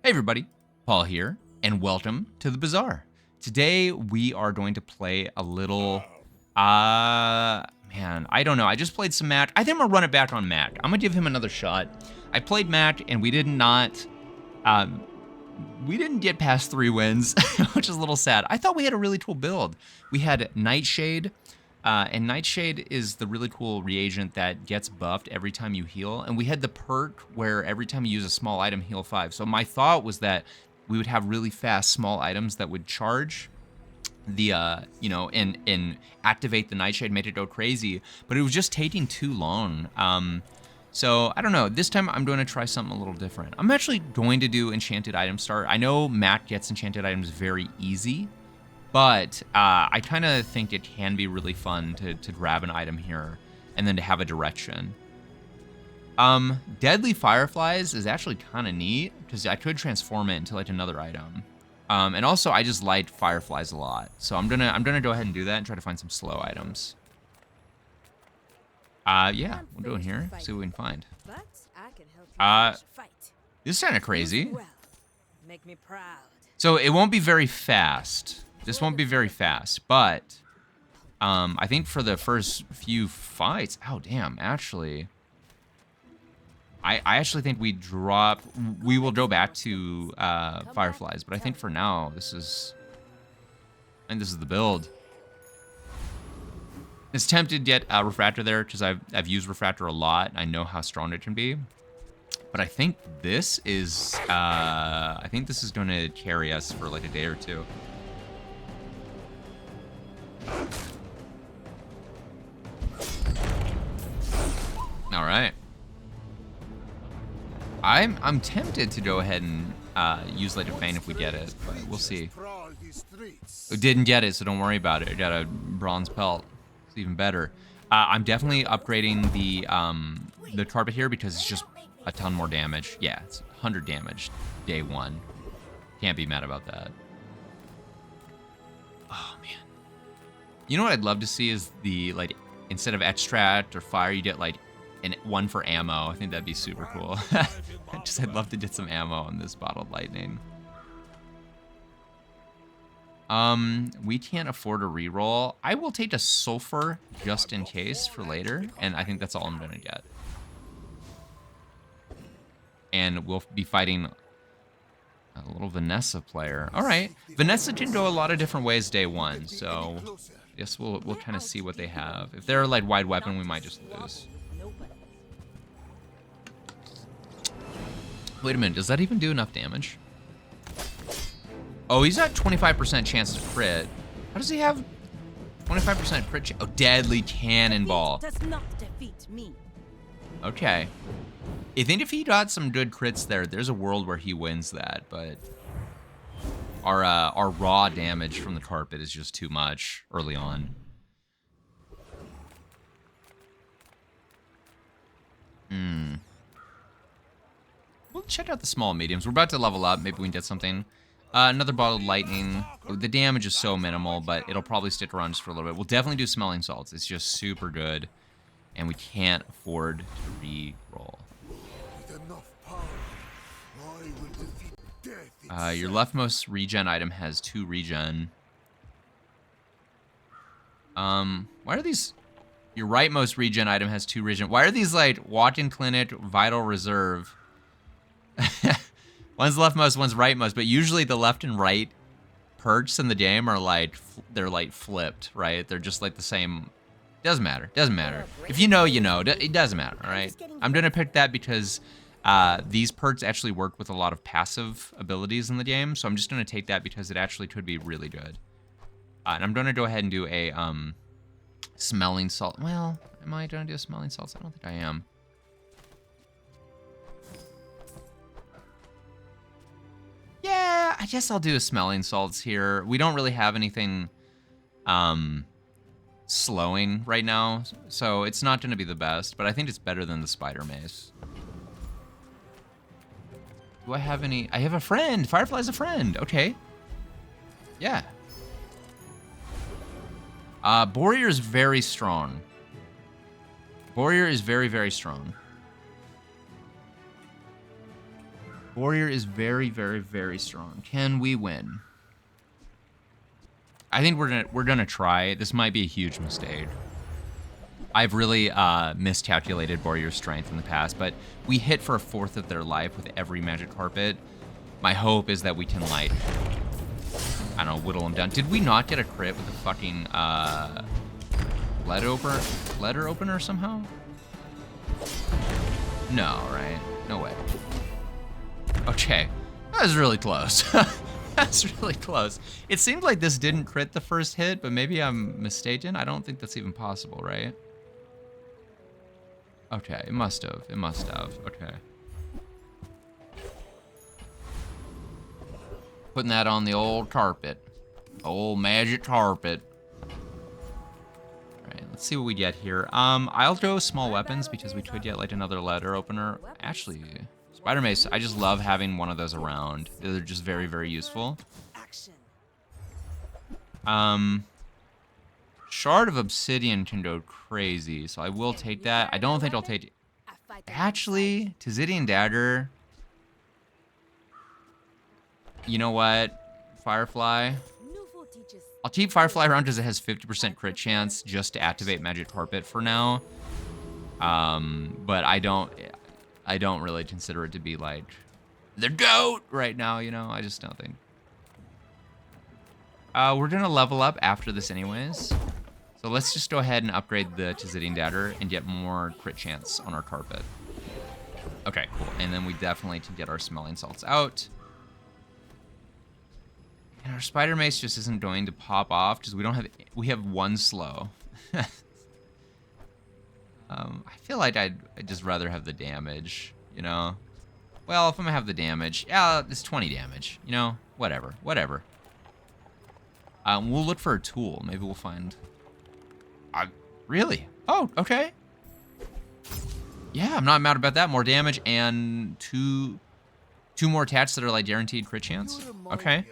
Hey everybody, Paul here, and welcome to the Bazaar. Today we are going to play a little, man, I don't know. I just played some Mac. I think I'm gonna run it back on Mac. I'm gonna give him another shot. I played Mac and um, we didn't get past 3 wins, which is a little sad. I thought we had a really cool build. We had Nightshade, and Nightshade is the really cool reagent that gets buffed every time you heal. And we had the perk where every time you use a small item, heal 5. So my thought was that we would have really fast small items that would charge the, and activate the Nightshade, make it go crazy. But it was just taking too long. So I don't know. This time I'm going to try something a little different. I'm actually going to do Enchanted Item Start. I know Matt gets Enchanted Items very easy, but I kind of think it can be really fun to grab an item here and then to have a direction. Deadly Fireflies is actually kind of neat because I could transform it into like another item. And also I just like Fireflies a lot. So I'm gonna go ahead and do that and try to find some slow items. Yeah, we'll go in here, see what we can find. This is kind of crazy. Make me proud. So it won't be very fast. This won't be very fast, but I think for the first few fights, oh damn, actually, I actually think we will go back to Fireflies, but I think for now, this is the build. It's tempted to get Refractor there because I've used Refractor a lot. I know how strong it can be. But I think this is going to carry us for like a day or two. All right. I'm tempted to go ahead and use Light of Fane if we get it, but we'll see. We didn't get it, so don't worry about it. I got a bronze pelt. It's even better. I'm definitely upgrading the carpet here because it's just a ton more damage. Yeah, it's 100 damage day 1. Can't be mad about that. Oh man. You know what I'd love to see is the, like, instead of extract or fire, you get like one for ammo. I think that'd be super cool. I'd love to get some ammo on this bottled lightning. We can't afford a reroll. I will take a sulfur just in case for later, and I think that's all I'm gonna get. And we'll be fighting a little Vanessa player. All right, Vanessa can go a lot of different ways day 1, so I guess we'll kind of see what they have. If they're like wide weapon, we might just lose. Wait a minute, does that even do enough damage? Oh, he's got 25% chance to crit. How does he have 25% crit chance? Oh, Deadly Cannonball. Does not defeat me. Okay. I think if he got some good crits there's a world where he wins that, but our raw damage from the carpet is just too much early on. We'll check out the small and mediums. We're about to level up. Maybe we can get something. Another bottled lightning. The damage is so minimal, but it'll probably stick around just for a little bit. We'll definitely do smelling salts. It's just super good, and we can't afford to re-roll. Your leftmost regen item has 2 regen. Why are these? Your rightmost regen item has 2 regen. Why are these like walk-in clinic, vital reserve? One's leftmost, one's rightmost, but usually the left and right perks in the game are like, they're like flipped, right? They're just like the same. Doesn't matter. Doesn't matter. If you know, you know. It doesn't matter, all right? I'm going to pick that because these perks actually work with a lot of passive abilities in the game, so I'm just going to take that because it actually could be really good. And I'm going to go ahead and do a smelling salt. Well, am I going to do a smelling salts? I don't think I am. Yeah, I guess I'll do a smelling salts here. We don't really have anything slowing right now, so it's not going to be the best, but I think it's better than the spider mace. Do I have any? I have a friend. Firefly's a friend. Okay. Yeah. Borear is very strong. Borear is very, very strong. Warrior is very, very, very strong. Can we win? I think we're gonna try. This might be a huge mistake. I've really miscalculated Warrior's strength in the past, but we hit for a fourth of their life with every magic carpet. My hope is that we can, like, I don't know, whittle them down. Did we not get a crit with the fucking letter opener somehow? No, right? No way. Okay, that was really close. That's really close. It seemed like this didn't crit the first hit, but maybe I'm mistaken. I don't think that's even possible, right? Okay, it must have. It must have. Okay. Putting that on the old carpet. Old magic carpet. Alright, let's see what we get here. I'll go small weapons because we could get like another letter opener. Actually, Spider Mace, I just love having one of those around. They're just very, very useful. Shard of Obsidian can go crazy, so I will take that. I don't think I'll take it. Actually, Tizidian Dagger. You know what? Firefly. I'll keep Firefly around because it has 50% crit chance just to activate Magic Carpet for now. But I don't really consider it to be like the GOAT right now, you know? I just don't think. We're gonna level up after this anyways. So let's just go ahead and upgrade the Tizidian Dagger and get more crit chance on our carpet. Okay, cool. And then we definitely can get our smelling salts out. And our Spider Mace just isn't going to pop off because we have one slow. I feel like I'd just rather have the damage, you know? Well, if I'm gonna have the damage, yeah, it's 20 damage, you know? Whatever. We'll look for a tool. Maybe we'll find... really? Oh, okay. Yeah, I'm not mad about that. More damage and two more attacks that are like guaranteed crit chance. Okay.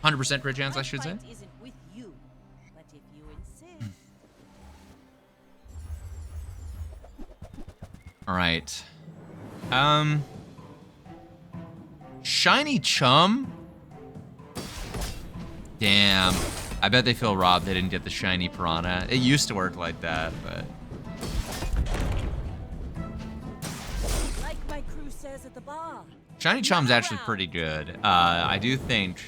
100% crit chance, I should say. All right. Shiny Chum. Damn. I bet they feel robbed they didn't get the shiny Piranha. It used to work like that, but... Like my crew says at the bar. Shiny Chum's actually pretty good. I do think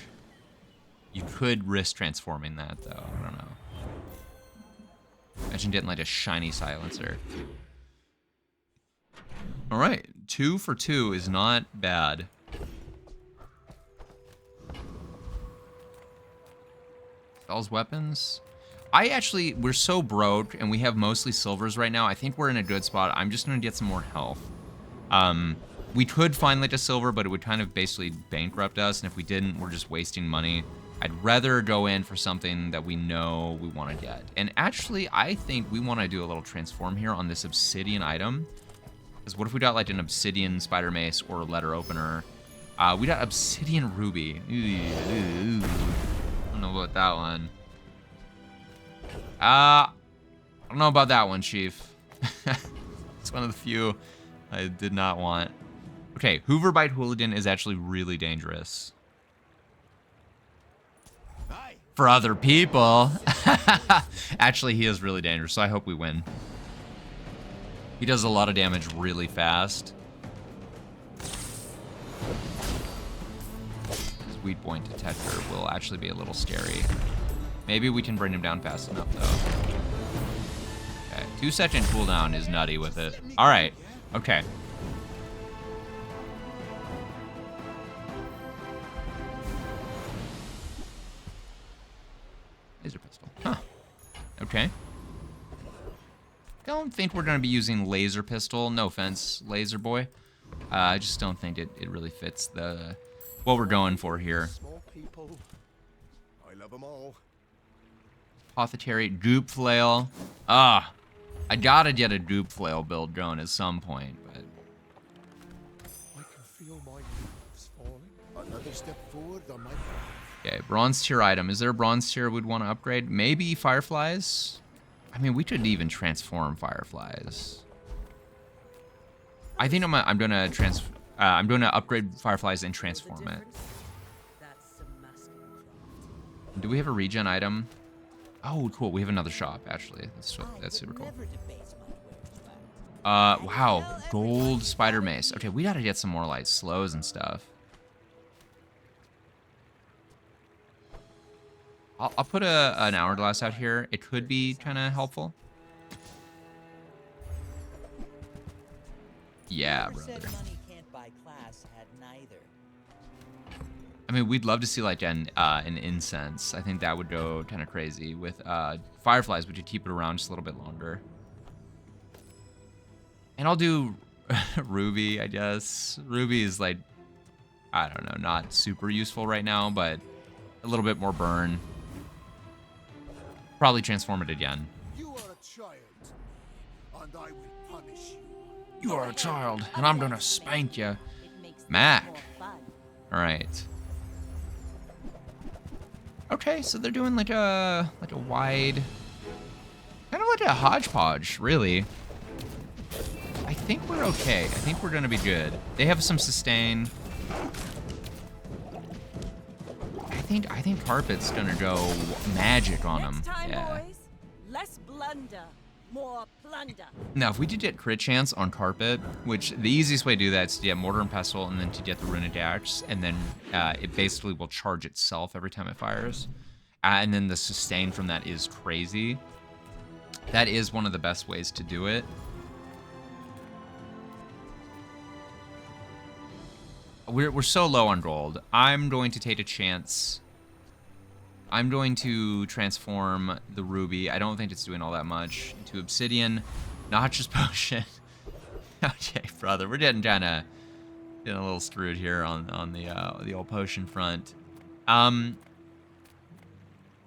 you could risk transforming that, though. I don't know. Imagine getting like a shiny silencer. All right, 2 for 2 is not bad. Spells, weapons. We're so broke and we have mostly silvers right now. I think we're in a good spot. I'm just gonna get some more health. We could find like a silver, but it would kind of basically bankrupt us. And if we didn't, we're just wasting money. I'd rather go in for something that we know we want to get. And actually, I think we want to do a little transform here on this obsidian item. Because what if we got like an obsidian spider mace or a letter opener? We got obsidian ruby. Ooh. I don't know about that one. I don't know about that one, Chief. It's one of the few I did not want. Okay, Hoover Bite Hooligan is actually really dangerous. For other people. Actually, he is really dangerous, so I hope we win. He does a lot of damage really fast. His weak point detector will actually be a little scary. Maybe we can bring him down fast enough, though. Okay, 2-second cooldown is nutty with it. All right, okay. Laser pistol, huh. Okay. Don't think we're going to be using laser pistol. No offense, laser boy. I just don't think it really fits what we're going for here. Small people. I love them all. Apothecary, goop flail. I gotta get a goop flail build going at some point, but... I can feel my leaves falling. Another step forward on my path. Okay, bronze tier item. Is there a bronze tier we'd want to upgrade? Maybe fireflies? I mean, we could even transform fireflies. I think I'm gonna I'm going to upgrade Fireflies and transform it. That's some masculine craft. Do we have a regen item? Oh, cool. We have another shop, actually. That's super cool. Wow. Gold spider mace. Okay, we gotta get some more, like, slows and stuff. I'll put an hourglass out here. It could be kind of helpful. Yeah, brother. I mean, we'd love to see like an incense. I think that would go kind of crazy with fireflies, but you keep it around just a little bit longer. And I'll do ruby, I guess. Ruby is like, I don't know, not super useful right now, but a little bit more burn. Probably transform it again. You are a child, and I will punish you. You are a child, and I'm gonna spank you. Mac. All right. Okay, so they're doing like a wide, kind of like a hodgepodge, really. I think we're okay. I think we're gonna be good. They have some sustain. I think carpet's gonna go magic on them. Next time, Yeah. boys, less blunder, more plunder. Now, if we did get crit chance on carpet, which the easiest way to do that is to get mortar and pestle, and then to get the runic axe, and then it basically will charge itself every time it fires, and then the sustain from that is crazy. That is one of the best ways to do it. We're so low on gold. I'm going to take a chance. I'm going to transform the ruby. I don't think it's doing all that much. Into obsidian, noxious potion. Okay, brother, we're getting a little screwed here on the old potion front. I'm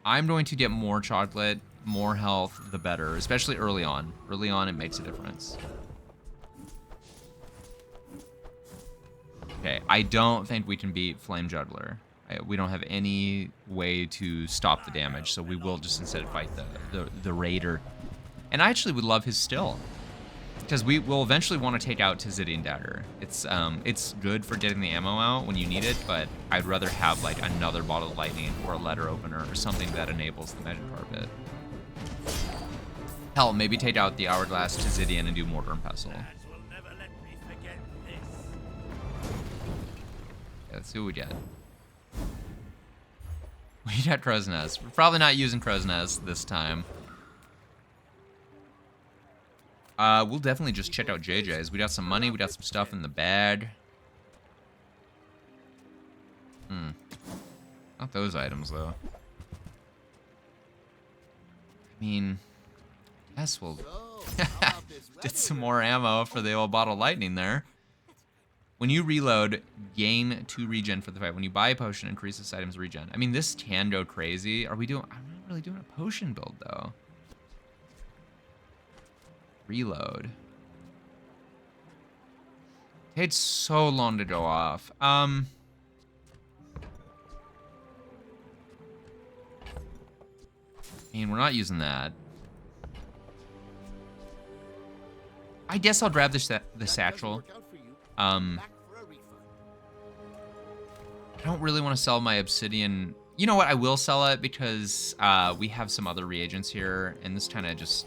going to get more chocolate, more health, the better, especially early on. Early on, it makes a difference. Okay, I don't think we can beat Flame Juggler. We don't have any way to stop the damage, so we will just instead fight the Raider. And I actually would love his still, because we will eventually want to take out Tizidian Dagger. It's good for getting the ammo out when you need it, but I'd rather have like another Bottle of Lightning or a letter opener or something that enables the Magic Carpet. Hell, maybe take out the Hourglass Tizidian and do Mortar and Pestle. Let's see what we get. We got Crow's Nest. We're probably not using Crow's Nest this time. We'll definitely just check out JJ's. We got some money. We got some stuff in the bag. Not those items, though. I mean, I guess we'll get some more ammo for the old Bottle of Lightning there. When you reload, gain 2 regen for the fight. When you buy a potion, increase this item's regen. I mean, this can go crazy. I'm not really doing a potion build, though. Reload. Takes so long to go off. I mean, we're not using that. I guess I'll grab the satchel. I don't really want to sell my obsidian. You know what? I will sell it because we have some other reagents here, and this kind of just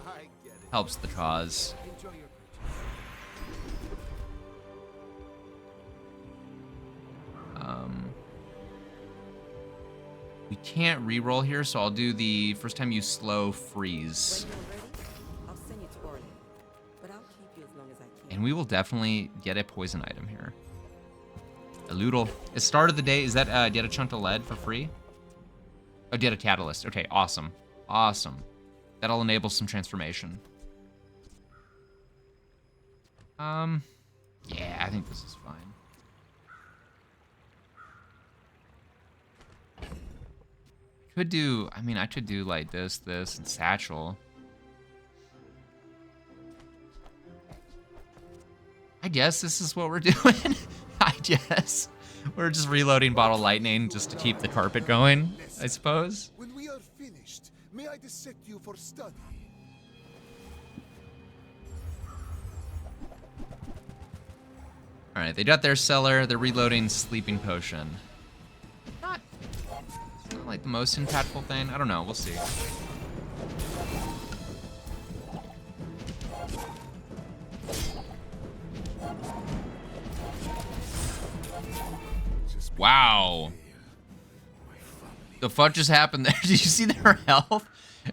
helps the cause. We can't reroll here, so I'll do the first time you slow freeze. When you're ready, I'll send you to Orlin, but I'll keep you as long as I can. And we will definitely get a poison item here. A Loodle. At start of the day, is that get a chunk of lead for free? Oh, get a catalyst. Okay, awesome. Awesome. That'll enable some transformation. Yeah, I think this is fine. Could do, I mean, I could do like this, and satchel. I guess this is what we're doing. I guess. We're just reloading Bottle Lightning just to keep the carpet going, I suppose. When we are finished, may I dissect you for study? All right, they got their cellar. They're reloading sleeping potion. Not like the most impactful thing. I don't know. We'll see. Wow. The fuck just happened there? Did you see their health?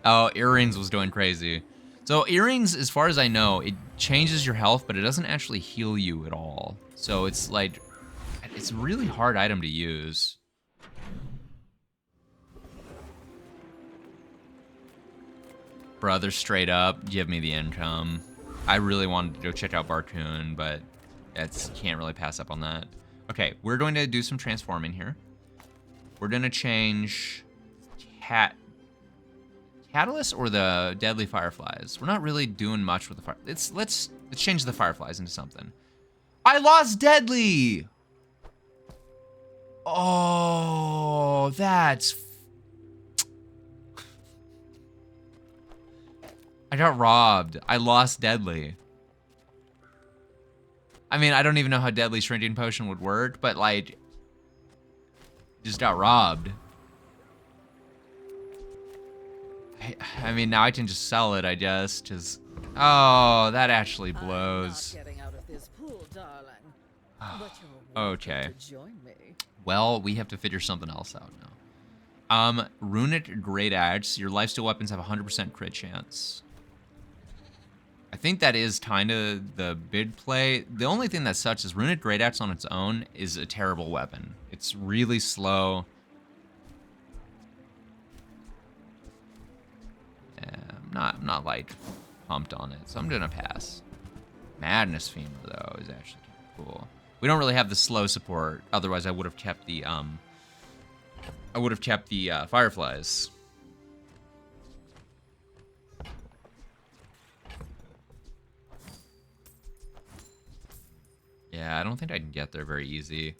Oh, earrings was doing crazy. So earrings, as far as I know, it changes your health, but it doesn't actually heal you at all. So it's like, it's a really hard item to use. Brother, straight up, give me the income. I really wanted to go check out Barcoon, but can't really pass up on that. Okay, we're going to do some transforming here. We're gonna change Catalyst or the Deadly Fireflies. We're not really doing much with the fire. Let's change the Fireflies into something. I lost Deadly. Oh, that's. I got robbed. I lost Deadly. I mean, I don't even know how Deadly Shrinking Potion would work, but like, just got robbed. I mean, now I can just sell it, I guess. Just, oh, that actually blows. I'm not getting out of this pool, darling. But you're Okay. welcome to join me. Well, we have to figure something else out now. Runic Great Axe. Your lifesteal weapons have 100% crit chance. I think that is kind of the big play. The only thing that sucks is Runic Great Axe on its own is a terrible weapon. It's really slow. I'm not like pumped on it, so I'm gonna pass. Madness Femur though is actually cool. We don't really have the slow support. Otherwise, I would have kept the Fireflies. Yeah, I don't think I can get there very easy.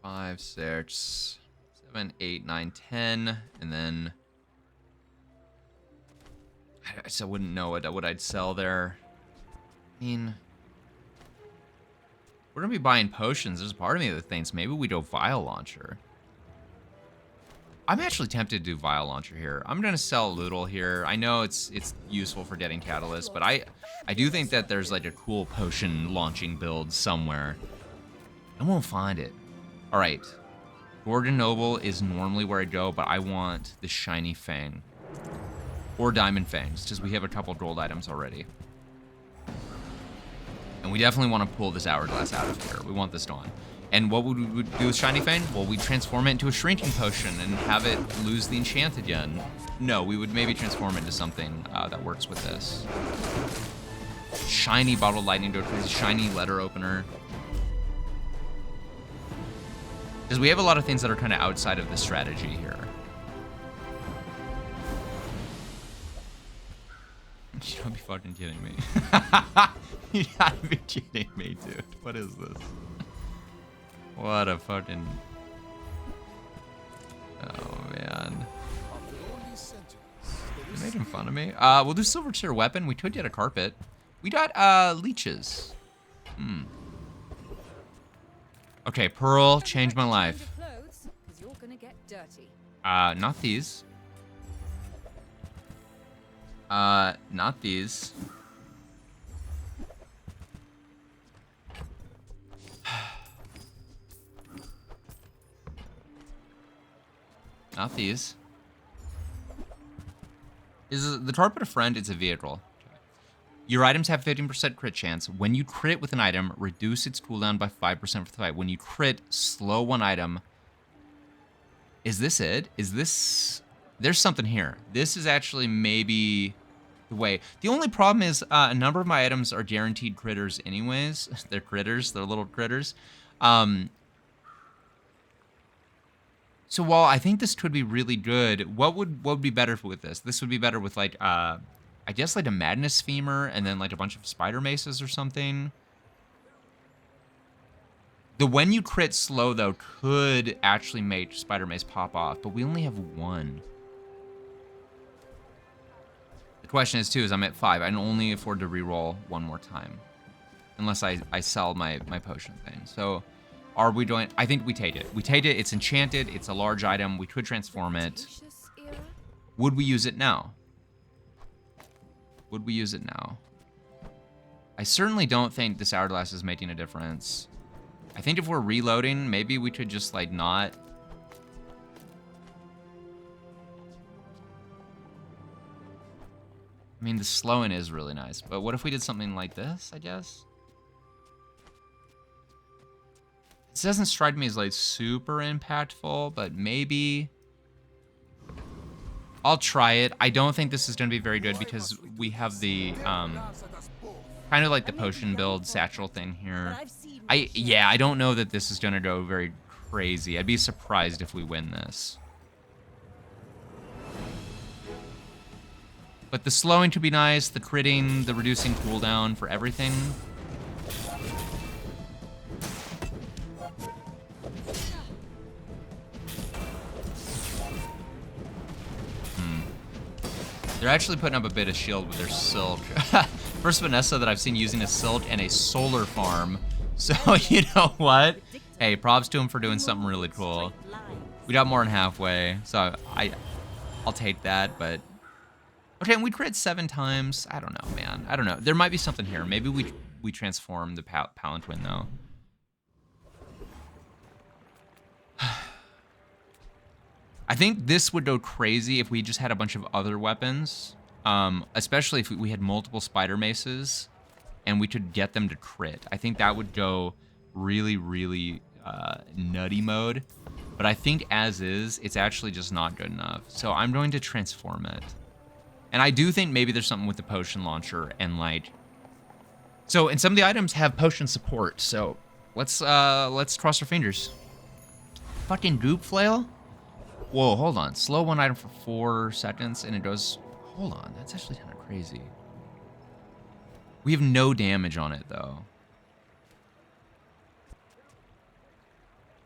Five, 6, 7, 8, 9, 10, and then I still wouldn't know what I'd sell there. I mean, we're gonna be buying potions. There's part of me that thinks maybe we do Vial Launcher. I'm actually tempted to do Vial Launcher here. I'm gonna sell Loodle here. I know it's useful for getting Catalyst, but I do think that there's like a cool potion launching build somewhere. I won't find it. All right, Gordon Noble is normally where I go, but I want the Shiny Fang or Diamond Fangs, because we have a couple gold items already. And we definitely want to pull this Hourglass out of here. We want this gone. And what would we do with Shiny Fang? Well, we'd transform it into a Shrinking Potion and have it lose the enchant again. No, we would maybe transform it into something that works with this. Shiny Bottled Lightning Go Crazy, Shiny Letter Opener. Because we have a lot of things that are kind of outside of the strategy here. You gotta be fucking kidding me. You gotta be kidding me, dude. What is this? What a fucking... Oh, man. You're making fun of me? We'll do Silver Tier Weapon. We could get a Carpet. We got, Leeches. Okay, Pearl changed my life. You're gonna get dirty. Not these. Not these. Not these. Is the Carpet a friend? It's a vehicle. Your items have 15% crit chance. When you crit with an item, reduce its cooldown by 5% for the fight. When you crit, slow one item. Is this it? Is this... There's something here. This is actually maybe the way. The only problem is a number of my items are guaranteed critters anyways. They're critters. They're little critters. So while I think this could be really good, what would be better with this? This would be better with like... I guess like a Madness Femur and then like a bunch of Spider Maces or something. The when you crit slow though could actually make Spider Mace pop off, but we only have one. The question is, too, is I'm at 5. I can only afford to reroll one more time. Unless I sell my potion thing. So, are we doing... I think we take it. We take it. It's enchanted. It's a large item. We could transform it. Would we use it now? Would we use it now? I certainly don't think this hourglass is making a difference. I think if we're reloading, maybe we could just, like, not... I mean, the slowing is really nice, but what if we did something like this, I guess? This doesn't strike me as, like, super impactful, but maybe... I'll try it. I don't think this is going to be very good because we have the, kind of like the potion build satchel thing here. I don't know that this is going to go very crazy. I'd be surprised if we win this. But the slowing could be nice, the critting, the reducing cooldown for everything. They're actually putting up a bit of shield with their silk. First Vanessa that I've seen using a silk and a solar farm. So, you know what? Hey, props to him for doing something really cool. We got more than halfway, so I'll take that, but... Okay, and we crit 7 times. I don't know, man. I don't know. There might be something here. Maybe we transform the Palanquin, though. I think this would go crazy if we just had a bunch of other weapons, especially if we had multiple spider maces and we could get them to crit. I think that would go really, really nutty mode. But I think as is, it's actually just not good enough. So I'm going to transform it. And I do think maybe there's something with the potion launcher and like... So, and some of the items have potion support. So let's cross our fingers. Fucking goop flail? Whoa, hold on. Slow one item for 4 seconds, and it goes... Hold on, that's actually kind of crazy. We have no damage on it, though.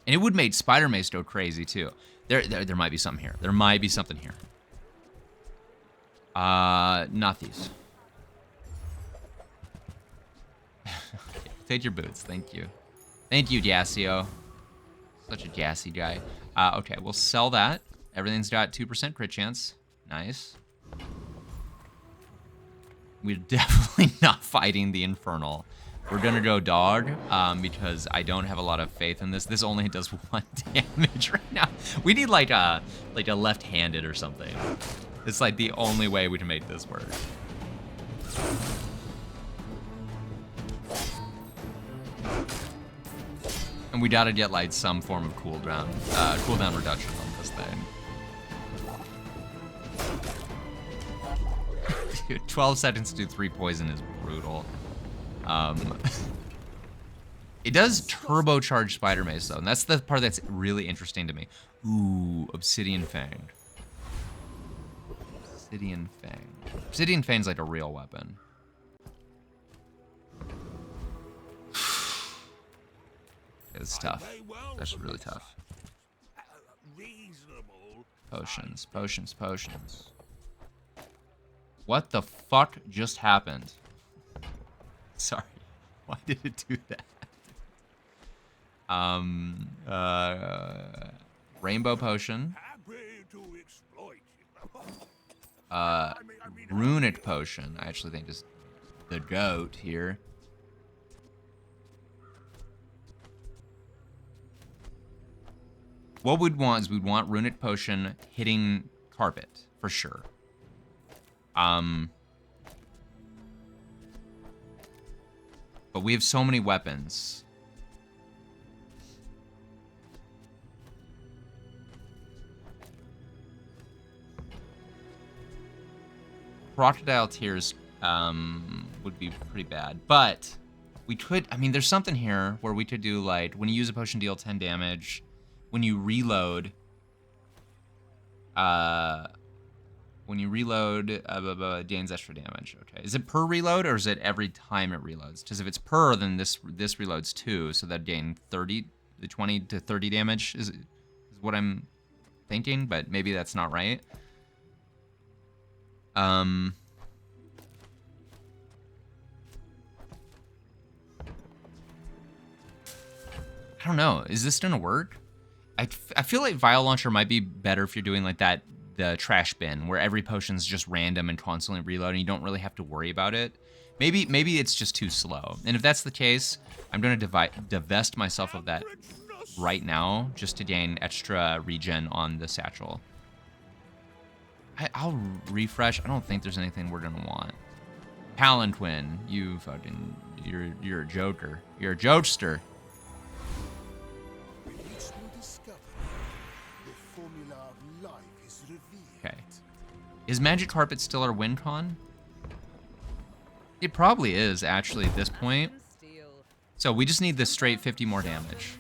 And it would make Spider Mace go crazy, too. There might be something here. There might be something here. Not these. Take your boots, thank you. Thank you, Gassio. Such a gassy guy. Okay, we'll sell that. Everything's got 2% crit chance. Nice. We're definitely not fighting the Infernal. We're gonna go dog, because I don't have a lot of faith in this. This only does 1 damage right now. We need like a left-handed or something. It's like the only way we can make this work. And we gotta get like some form of cooldown reduction on this thing. Dude, 12 seconds to do 3 poison is brutal. It does turbocharge Spider Mace though, and that's the part that's really interesting to me. Ooh, Obsidian Fang. Obsidian Fang. Obsidian Fang's like a real weapon. It's tough. That's really tough. Potions, potions, potions. What the fuck just happened? Sorry. Why did it do that? Rainbow potion. Runic potion. I actually think is the goat here. What we'd want is we'd want Runic Potion hitting carpet, for sure. But we have so many weapons. Crocodile Tears would be pretty bad, but we could, I mean, there's something here where we could do like, when you use a potion deal 10 damage, when you reload, gains extra damage. Okay, is it per reload or is it every time it reloads? Because if it's per, then this reloads too, so that gain 20 to 30 damage is what I'm thinking, but maybe that's not right. I don't know. Is this gonna work? I feel like Vial Launcher might be better if you're doing like that, the trash bin, where every potion's just random and constantly reloading. You don't really have to worry about it. Maybe it's just too slow. And if that's the case, I'm gonna divest myself of that right now just to gain extra regen on the satchel. I'll refresh. I don't think there's anything we're gonna want. Palanquin, you're a joker. You're a jokester. With each new discovery, the formula of life is revealed. Okay. Is Magic Carpet still our win con? It probably is, actually, at this point. So we just need the straight 50 more damage.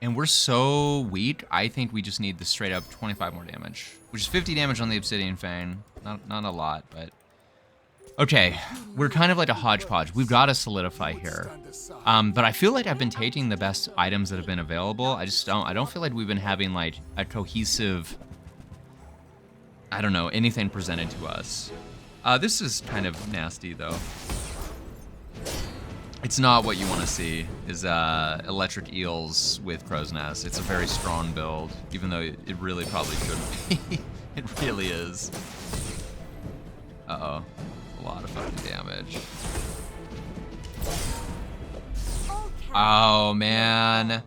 And we're so weak, I think we just need the straight up 25 more damage. Which is 50 damage on the Obsidian Fang. Not a lot, but... Okay, we're kind of like a hodgepodge. We've got to solidify here. But I feel like I've been taking the best items that have been available. I don't feel like we've been having like a cohesive... I don't know, anything presented to us. This is kind of nasty, though. It's not what you want to see, is electric eels with crow's nest. It's a very strong build, even though it really probably shouldn't be. It really is. Uh-oh. A lot of fucking damage. Oh, man.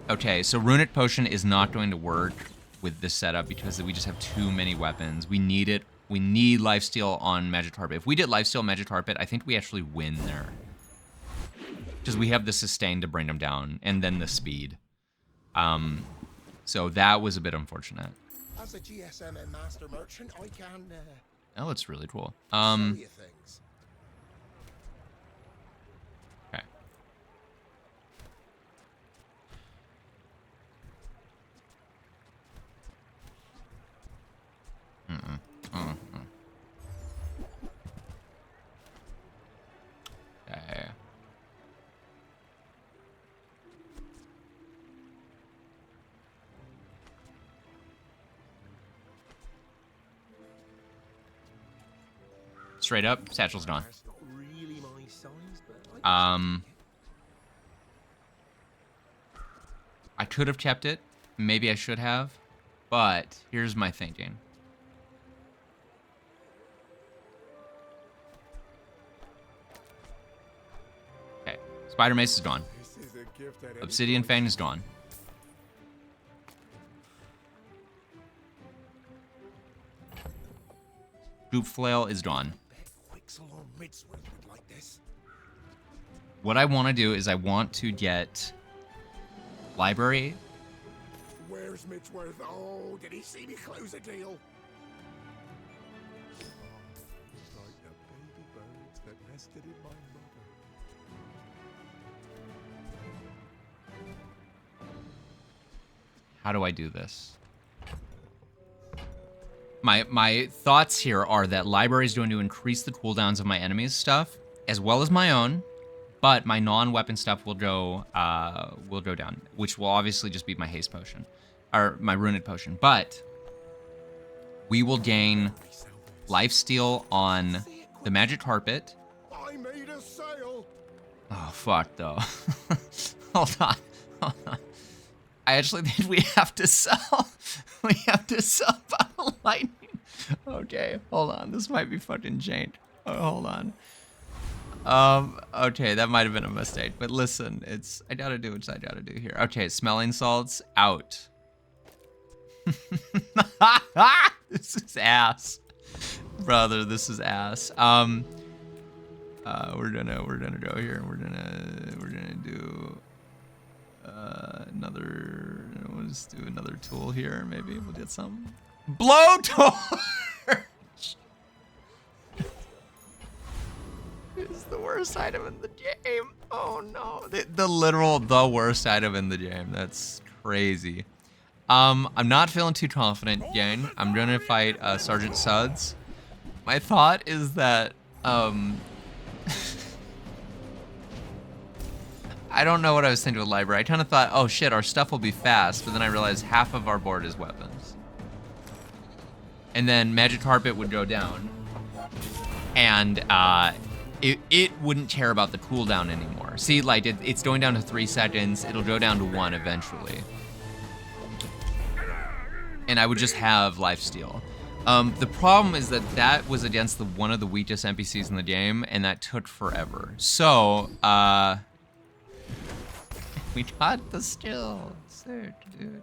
Okay, so Runic Potion is not going to work with this setup because we just have too many weapons. We need it. We need Lifesteal on Magic Carpet. If we did Lifesteal Magic Carpet, I think we actually win there. Because we have the sustain to bring them down, and then the speed. So that was a bit unfortunate. As a GSM and master merchant, I can Oh, it's really cool. show you things. Okay. Okay. Straight up, satchel's gone. That's not really my size, but I I could have kept it. Maybe I should have. But here's my thinking. Okay, Spider Mace is gone. This is a gift that Obsidian Fang is gone. Goop Flail is gone. Quixel or Midsworth would like this. What I want to do is I want to get Library. Where's Midsworth? Oh, did he see me close a deal? Like the baby birds that nested in my mother. How do I do this? My thoughts here are that Library is going to increase the cooldowns of my enemies' stuff, as well as my own, but my non-weapon stuff will go down, which will obviously just be my haste potion, or my runic potion. But we will gain lifesteal on the magic carpet. I made a sale. Oh fuck though. Hold on. I actually think we have to sell. We have to sell Bottle Lightning. Okay, hold on. This might be fucking changed. Oh, hold on. Okay, that might have been a mistake. But listen, I gotta do what I gotta do here. Okay, smelling salts out. This is ass, brother. This is ass. We're gonna go here. We're gonna do another. Let's do another tool here. Maybe we'll get some blowtorch. It's the worst item in the game. Oh no, the worst item in the game. That's crazy. I'm not feeling too confident, gang. I'm gonna fight Sergeant Suds. My thought is that I don't know what I was thinking with Library. I kind of thought, oh shit, our stuff will be fast, but then I realized half of our board is weapons. And then Magic Carpet would go down. And it wouldn't care about the cooldown anymore. See, like it's going down to 3 seconds. It'll go down to 1 eventually. And I would just have lifesteal. The problem is that was against one of the weakest NPCs in the game, and that took forever. So, we got the skill. Sick, dude.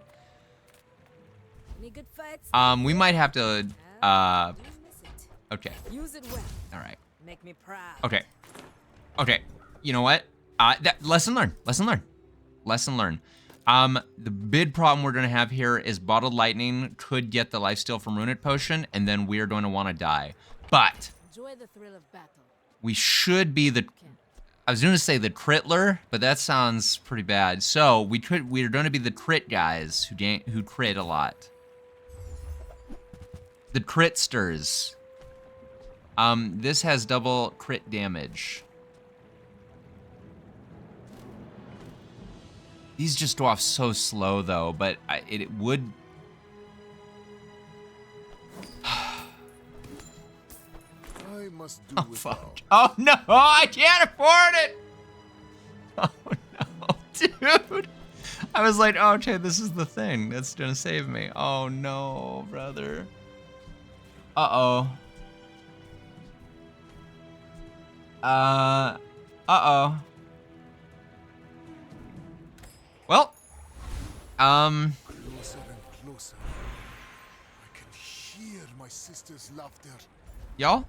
Any good fights? We might have to, Don't miss it. okay. Use it well. All right. Make me proud. Okay. Okay. You know what? Lesson learned. Lesson learned. Lesson learned. The big problem we're gonna have here is Bottled Lightning could get the lifesteal from Runic Potion, and then we're going to want to die. But Enjoy the thrill of battle. we should be the. I was gonna say the critler, but that sounds pretty bad. So we're gonna be the crit guys who crit a lot. The critsters. This has double crit damage. These just go off so slow, though, but it would... I must do Oh, it fuck. now. Oh, no! I can't afford it! Oh, no, dude! I was like, oh, okay, this is the thing that's gonna save me. Oh, no, brother. Uh-oh. Uh-oh. Well, Closer and closer. I can hear my sister's laughter. y'all?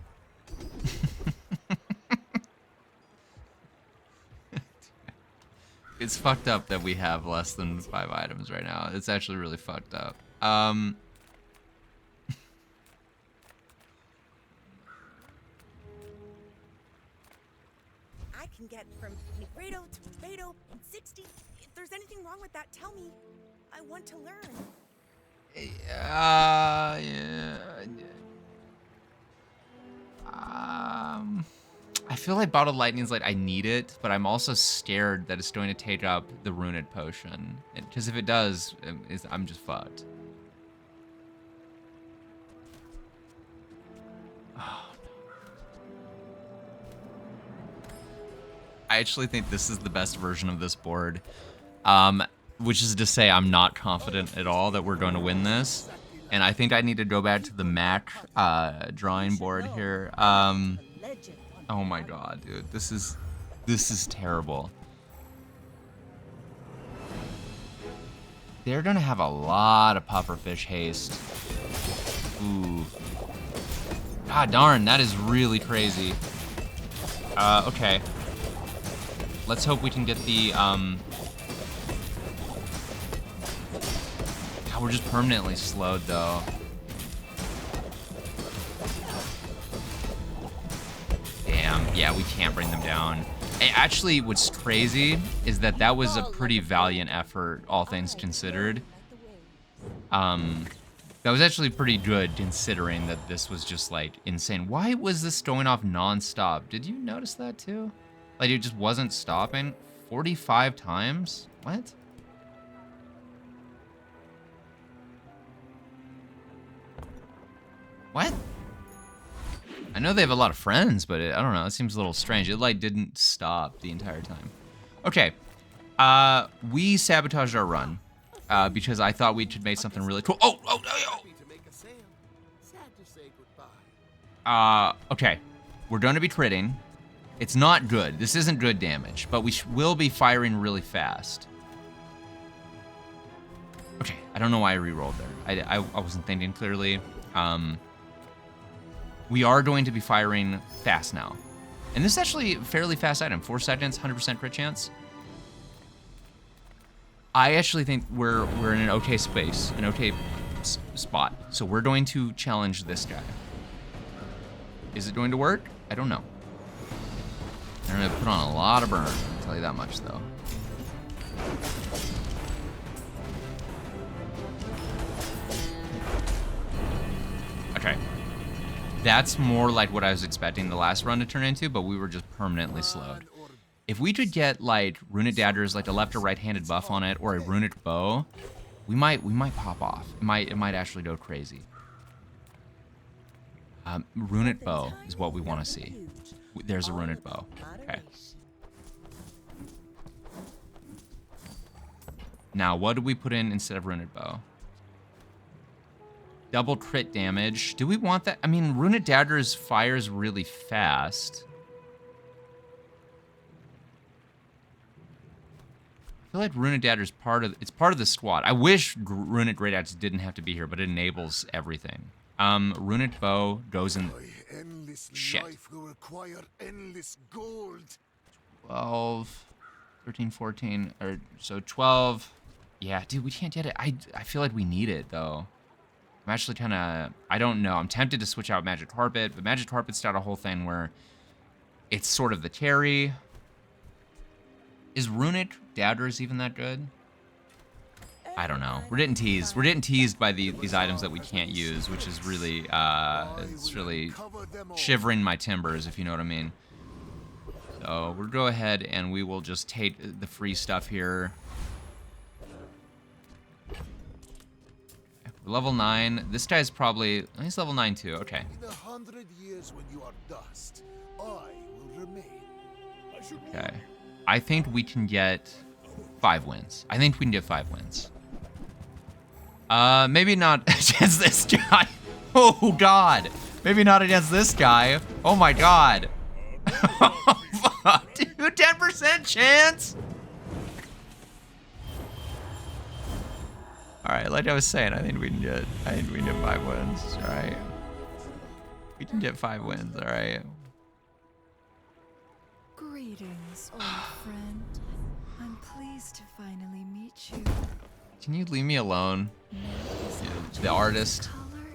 It's fucked up that we have less than 5 items right now. It's actually really fucked up. I can get from Negredo to Negredo in 60. If there's anything wrong with that, tell me. I want to learn. Yeah. I feel like Bottled Lightning's like, I need it, but I'm also scared that it's going to take up the Runic Potion. Because if it does, I'm just fucked. Oh, no. I actually think this is the best version of this board. Which is to say I'm not confident at all that we're going to win this. And I think I need to go back to the Mac drawing board here. Oh my god, dude. This is terrible. They're gonna have a lot of pufferfish haste. Ooh. God darn, that is really crazy. Okay. Let's hope we can get the, God, we're just permanently slowed, though. Damn, yeah, we can't bring them down. Actually, what's crazy is that was a pretty valiant effort, all things considered. That was actually pretty good, considering that this was just, like, insane. Why was this going off non-stop? Did you notice that, too? Like, it just wasn't stopping 45 times? What? What? I know they have a lot of friends, but I don't know. It seems a little strange. It, like, didn't stop the entire time. Okay. We sabotaged our run because I thought we could make something really cool. Oh! Happy to make a sale. Sad to say goodbye. Okay. We're going to be critting. It's not good. This isn't good damage, but we will be firing really fast. Okay, I don't know why I re-rolled there. I wasn't thinking clearly. We are going to be firing fast now. And this is actually a fairly fast item. 4 seconds, 100% crit chance. I actually think we're in an okay space, an okay spot. So we're going to challenge this guy. Is it going to work? I don't know. They're gonna put on a lot of burn, I'll tell you that much, though. Okay. That's more like what I was expecting the last run to turn into, but we were just permanently slowed. If we could get, like, runic daggers, like a left or right-handed buff on it, or a runic bow, we might pop off. It might actually go crazy. Runic bow is what we want to see. There's a runic bow. Okay. Now, what do we put in instead of runic bow? Double crit damage. Do we want that? I mean, runic daggers fires really fast. I feel like runic dagger's it's part of the squad. I wish runic great axe didn't have to be here, but it enables everything. Runic bow goes in. Shit. Life will require endless gold. 12, 13, 14, or so 12. Yeah, dude, we can't get it. I feel like we need it though. I'm actually kind of, I don't know. I'm tempted to switch out Magic Carpet, but Magic Carpet's got a whole thing where it's sort of the carry. Is Runic Daggers even that good? I don't know. We're getting teased. We're getting teased by these items that we can't use, which is really, it's really shivering my timbers, if you know what I mean. So we'll go ahead and we will just take the free stuff here. We're level 9. This guy's probably, he's level 9 too. Okay. In 100 years when you are dust, I will remain. Okay. I think we can get 5 wins. I think we can get 5 wins. Maybe not against this guy. Oh, God. Maybe not against this guy. Oh, my God. Oh, fuck, dude. 10% chance? All right, like I was saying, I think we can get 5 wins, all right? We can get 5 wins, all right? Greetings, old friend. I'm pleased to finally meet you. Can you leave me alone? The artist.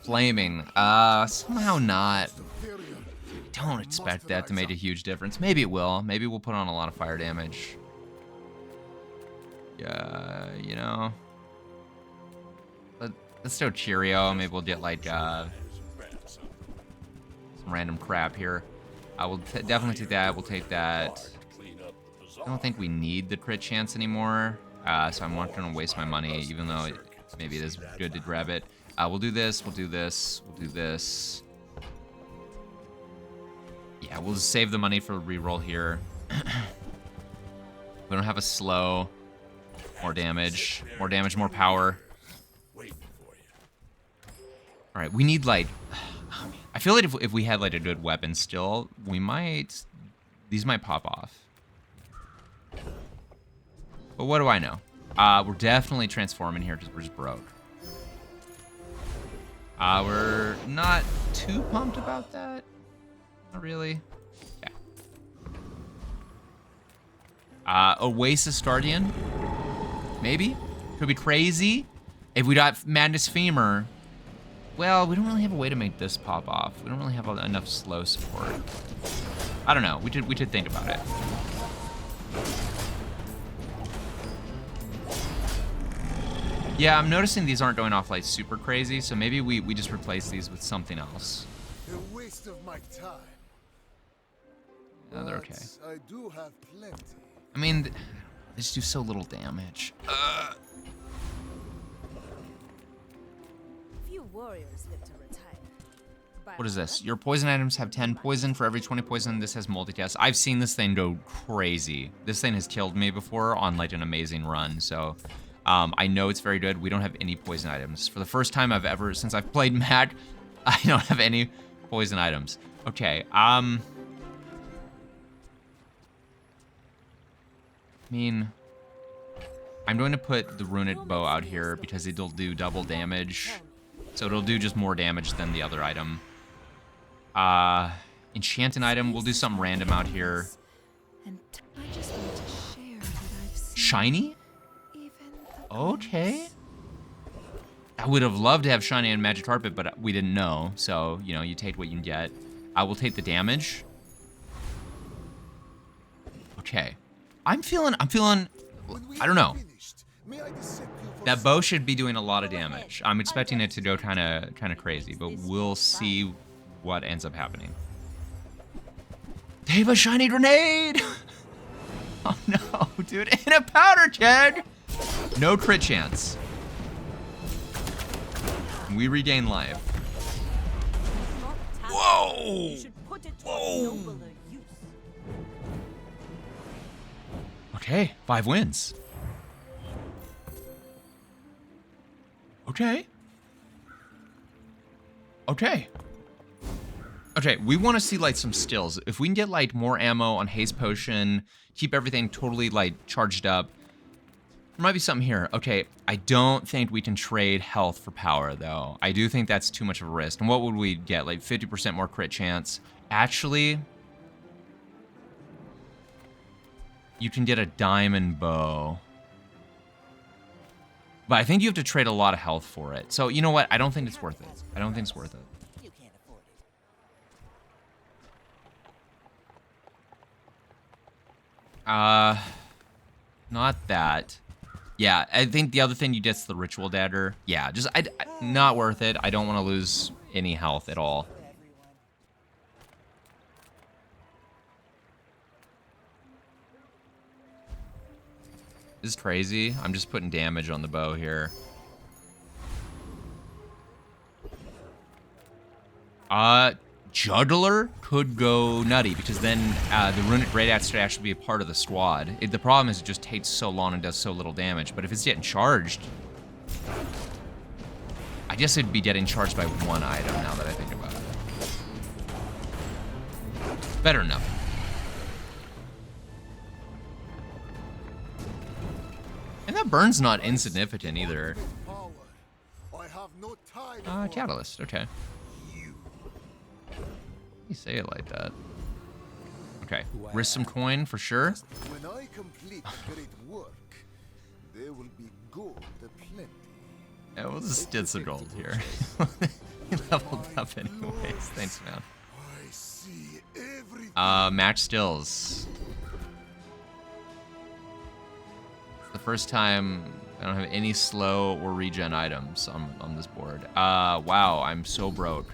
Flaming. Somehow not. Don't expect that to make a huge difference. Maybe it will. Maybe we'll put on a lot of fire damage. Yeah, you know. Let's do Cheerio. Maybe we'll get like some random crap here. I will definitely take that. We'll take that. I don't think we need the crit chance anymore. So I'm not going to waste my money, even though maybe it is good to grab it. We'll do this. We'll do this. We'll do this. Yeah, we'll just save the money for reroll here. We don't have a slow. More damage. More damage, more power. All right, we need like... I feel like if we had like a good weapon still, we might... These might pop off. But what do I know? We're definitely transforming here because we're just broke. We're not too pumped about that. Not really. Yeah. Oasis Guardian. Maybe. Could be crazy. If we got Madness Femur. Well, we don't really have a way to make this pop off. We don't really have enough slow support. I don't know. We should think about it. Yeah, I'm noticing these aren't going off like super crazy, so maybe we just replace these with something else. A waste of my time. No, they're okay. I do have plenty. I mean, they just do so little damage. Few warriors live to retire. What is this? Your poison items have 10 poison for every 20 poison. This has multicast. I've seen this thing go crazy. This thing has killed me before on like an amazing run, so I know it's very good. We don't have any poison items. For the first time since I've played Mac, I don't have any poison items. Okay, I mean, I'm going to put the runic bow out here because it'll do double damage. So it'll do just more damage than the other item. Enchanted item, we'll do something random out here. And I just want to share what I've seen. Shiny? Even the Okay. I would have loved to have shiny and magic carpet, but we didn't know. So, you know, you take what you can get. I will take the damage. Okay. I'm feeling, I don't know. That bow should be doing a lot of damage. I'm expecting it to go kind of crazy, but we'll see what ends up happening. They have a shiny grenade! Oh no, dude, and a powder keg! No crit chance. We regain life. Whoa! You should put it to Whoa. a nobler use. Okay, 5 wins. Okay. Okay. Okay, we want to see like some stills. If we can get like more ammo on haste potion, keep everything totally like charged up. There might be something here. Okay, I don't think we can trade health for power though. I do think that's too much of a risk. And what would we get? Like 50% more crit chance. Actually, you can get a diamond bow. But I think you have to trade a lot of health for it. So you know what? I don't think it's worth it. I don't think it's worth it. You can't afford it. Not that. Yeah, I think the other thing you get's the ritual dagger. Yeah, just not worth it. I don't want to lose any health at all. This is crazy. I'm just putting damage on the bow here. Juggler could go nutty because then the runic great axe should actually be a part of the squad. The problem is it just takes so long and does so little damage. But if it's getting charged, I guess it'd be getting charged by one item now that I think about it. Better than nothing. And that burn's not insignificant either. Power. I have no time for Catalyst, okay. You say it like that. Okay, risk some coin for sure. When I complete great work, there will be gold aplenty. Yeah, we'll just get some gold here. He leveled up anyways. Thanks, man. I see everything. Match stills. The first time I don't have any slow or regen items on this board. Wow, I'm so broke.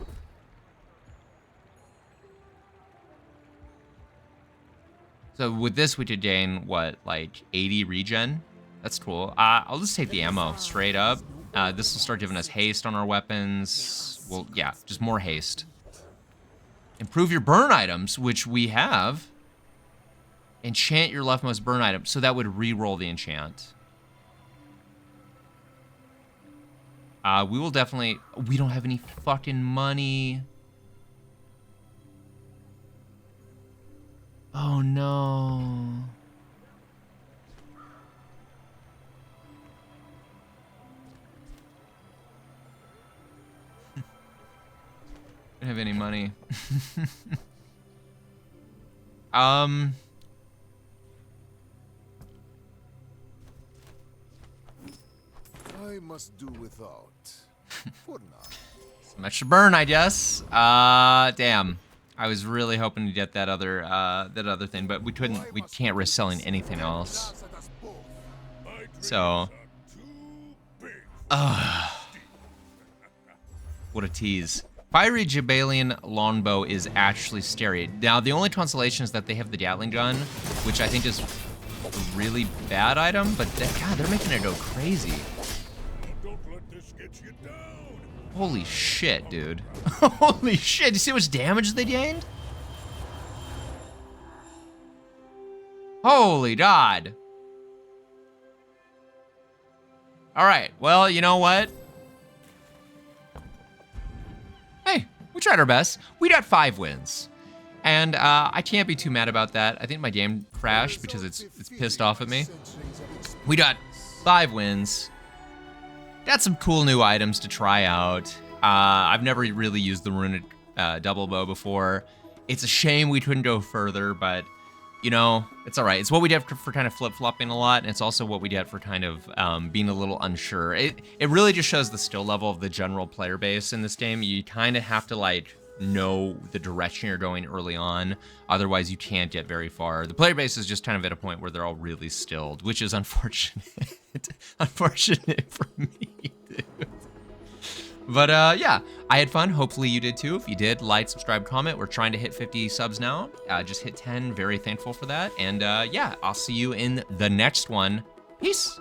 So with this, we could gain, what, like 80 regen? That's cool. I'll just take the ammo straight up. This will start giving us haste on our weapons. Well, yeah, just more haste. Improve your burn items, which we have. Enchant your leftmost burn item. So that would re-roll the enchant. We will definitely... We don't have any fucking money. Oh, no. Don't have any money. I must do without. For now. Some extra burn, I guess. Damn. I was really hoping to get that other thing, but we couldn't. We can't risk selling anything else. So, what a tease. Fiery Jabalian longbow is actually scary. Now, the only consolation is that they have the Gatling gun, which I think is a really bad item, but God, they're making it go crazy. Don't let this get you down. Holy shit, dude. Holy shit. You see how much damage they gained? Holy God. All right. Well, you know what? Hey, we tried our best. We got 5 wins. And I can't be too mad about that. I think my game crashed because it's pissed off at me. We got 5 wins. Got some cool new items to try out. I've never really used the runic double bow before. It's a shame we couldn't go further, but you know, it's all right. It's what we get for kind of flip-flopping a lot, and it's also what we get for kind of being a little unsure. It really just shows the skill level of the general player base in this game. You kind of have to like know the direction you're going early on, otherwise you can't get very far. The player base is just kind of at a point where they're all really skilled, which is unfortunate. Unfortunate for me, dude. But yeah, I had fun. Hopefully you did too. If you did, like, subscribe, comment. We're trying to hit 50 subs now. Just hit 10. Very thankful for that. And yeah, I'll see you in the next one. Peace.